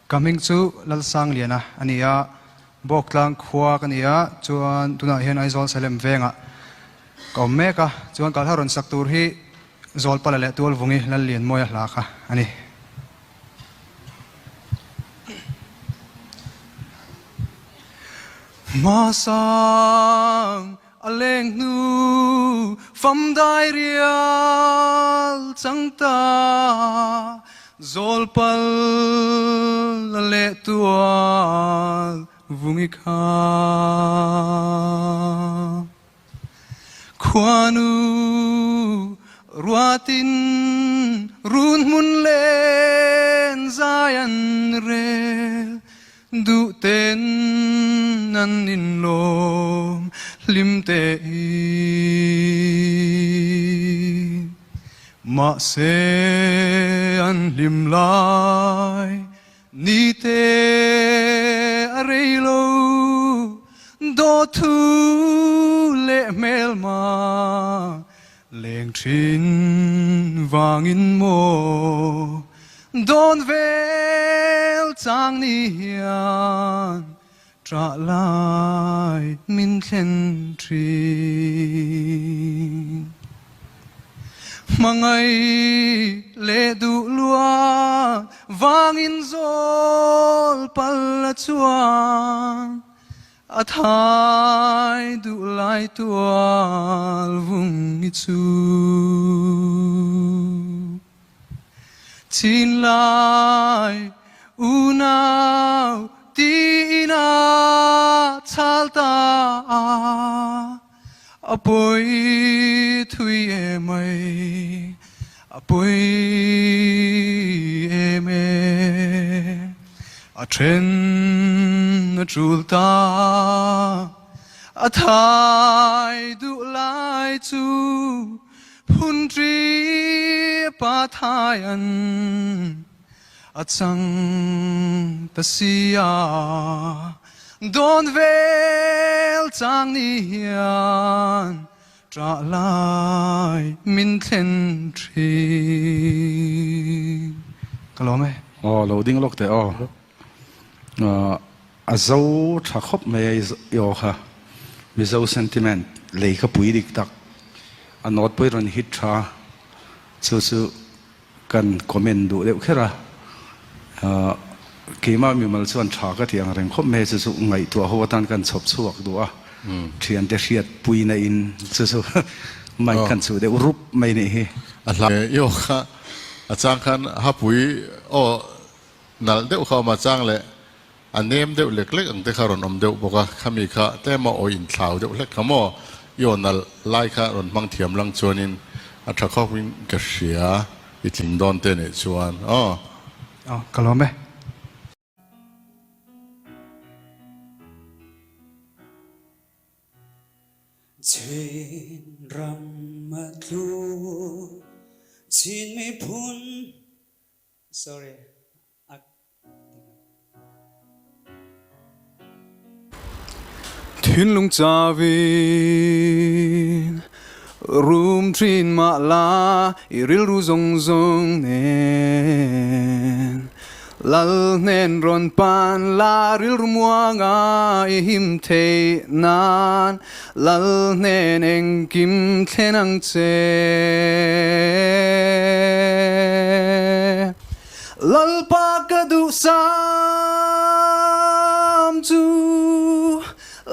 coming chu Lalsangliana ania boklang khua kania chuan tuna hian aizol salem venga kommeka chuan kalharon saktur hi zol palale tul vungi lallian moya hlaka ani masang aleng nu fam dai rial changta zol pal le tual vungi kha khuanu ruatin run mun len zayan rel du ten nan in lom lim te ma se an lim lai ni te arelo do thu le mel ma leng thin wangin mo don vel chang ni hian tra lai min thlen thi mangai le du lua wangin zol pal chuan a thai du lai tual vung i chu chin lai u nau ti na chalta apoi thui mai apoi eme a tren a chulta a thai du lai chu phun tri pa thai an a chang ta sia don vel chang ni hian tra lai min thlen thi kalome loading lok te a zo tha khop me yo kha mi zo sentiment le kha pui dik tak a not poi ron hit tha chu kan comment du deuh khera kima mi mal chuan tha ka thiang reng khop me chu ngai tu ho tan kan chop chuak du a thian te hriat pui na in chu mai kan chu de rup mai ni hi a la yo kha a chang khan ha pui o nal deuh kha ma chang le an nem deuh lek lek ang te kharon om deuh boka khami kha te ma o in thlau deuh lek khamo yo nal lai kha ron mang thiam lang chuanin a tha khawk win ka hria i tling don te ne chuan kalome Chin ram matlu chin mi phun sorry Thün lung chavin rum trin ma la hril ru zong zong nen lal nen ron pan la hril ru muanga i him thei nan lal nen eng kim thlenang che lal pa ka du sam chu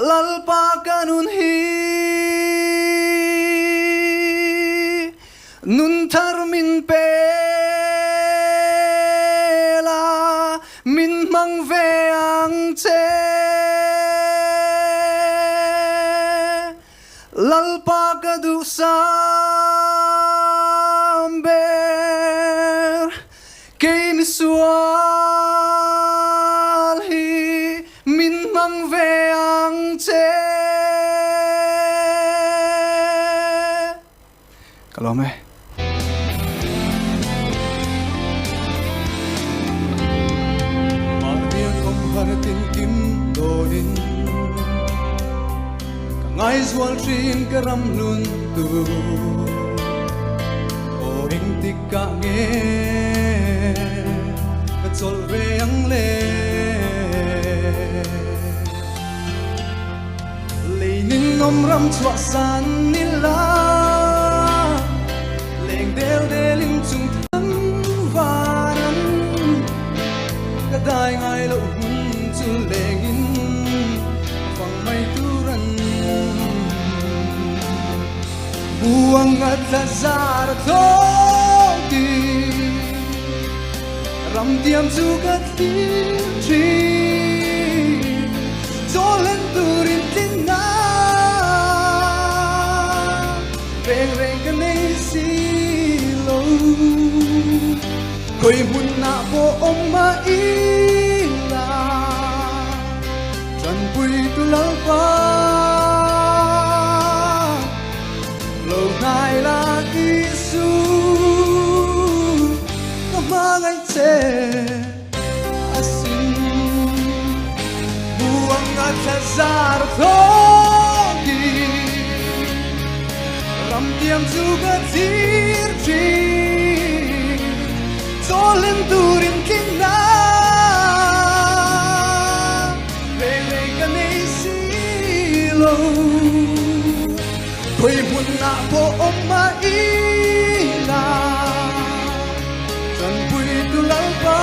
lal pa ka nun hi nun thar min pe la min mang ve ang che lal pa ka du sam ber ke mi sual hi min mang ve ang che kalome Kim doin ngai zual trin karam lun tu o ing tik ka nge ka chol ve ang le ngom ram chua san ni la leng del deling chung thang varan ka dai ngai lo chu leng in phang mai turan buang at lazar tho di ram tiam chu ka tri zo lên turin tin na reng reng ka nei si lo koi mun na bo om ma ila chan pui tu lau pa lo nai la isu ka ma ngai che asin buang at lazar thogi ram tiam chu ka tir tri zo lên turin king na ve ve ka nei si lo koi mun na bo om ma ila chan pui tu lau pa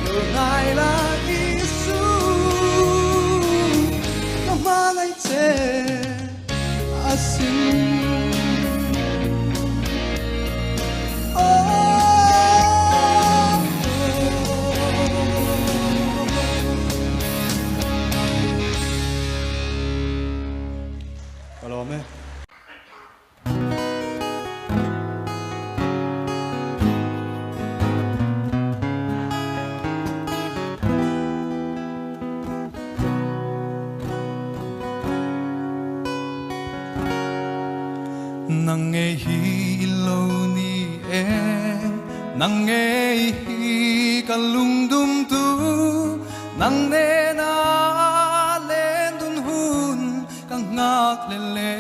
lo nai la isu ka ma ngai che asin Palome. nang nghe hi lo ni em nang nghe hi ka lung dum tu nang ne na lên dun hun ka ngak le le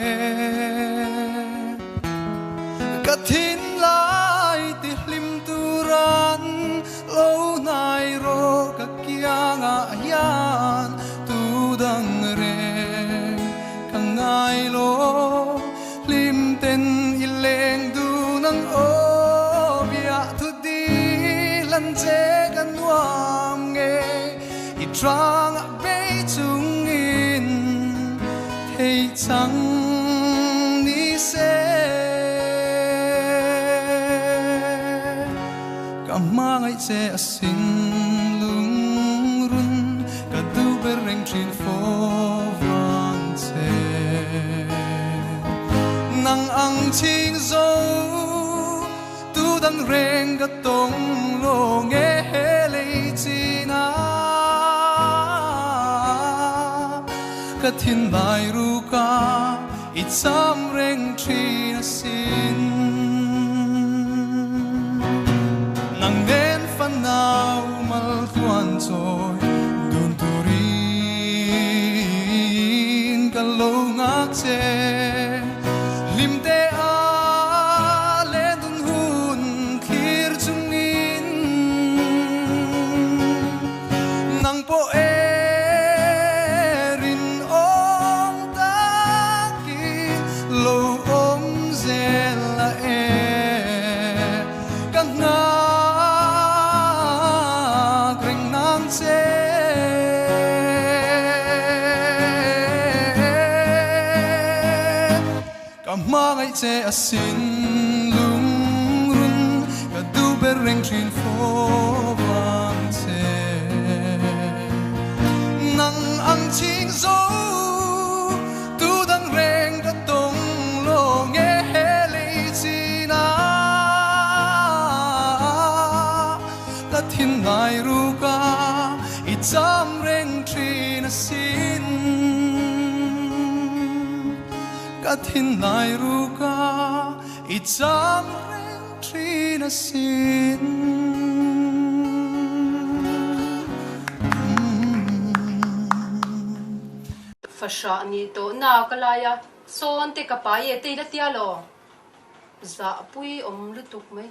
ka thin lai ti hlim tu ran lo nai ro ka kia nga yan tu dang re ka ngai lo lim ten ileng du nang o bia thu di lan che kan wam nge I trang be chung in thei chang ni se ka ma ngai che asin lung run ka du bereng trin fo wang che nang ang ching zo tu dang reng ka tong lo nge le chi na ka thin lai ru ka I cham reng tri na sin nang den fan nau mal thuan choi dun turin ka lo ngak che lim te a lên dun hun khir chung in nang po erin ong ta ki lo ong zel la e ka nga kreng nang che ka ma ngai che asin lung run ka du bereng trin fo wang che nang ang ching zo tu dang reng ka tong lo nge le chi na ka thin nai ru ka I cham reng trin na sin ka thin nai ru ka I cham reng trin na sin fasha ni to na kalaya son te kapaye te la tia lo za pui om lu tuk mai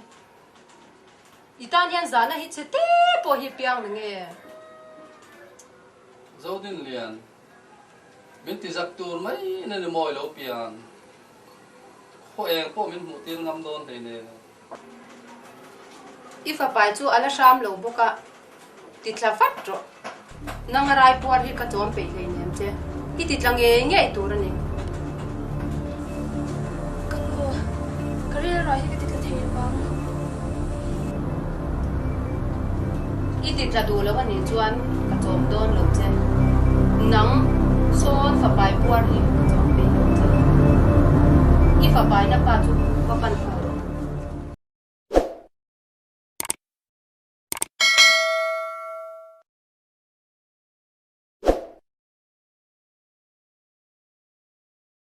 itan hian za na hi che te po hi piang nge Zodin lian min ti zak tur mai na ni moi lo pian ho eng po min mu tir ngam don thei ne ifa pai chu ala sham lo boka ti thla fat ro nang rai puar hi ka chom pe le nem che hi ti tlang nge tur ani kango career rai hi ti tla thei bang i ti tla du lo ani chuan ka chom don lo che nang son fa pai puar hi ka chom pe lo che ifa pai na pa chu pa pan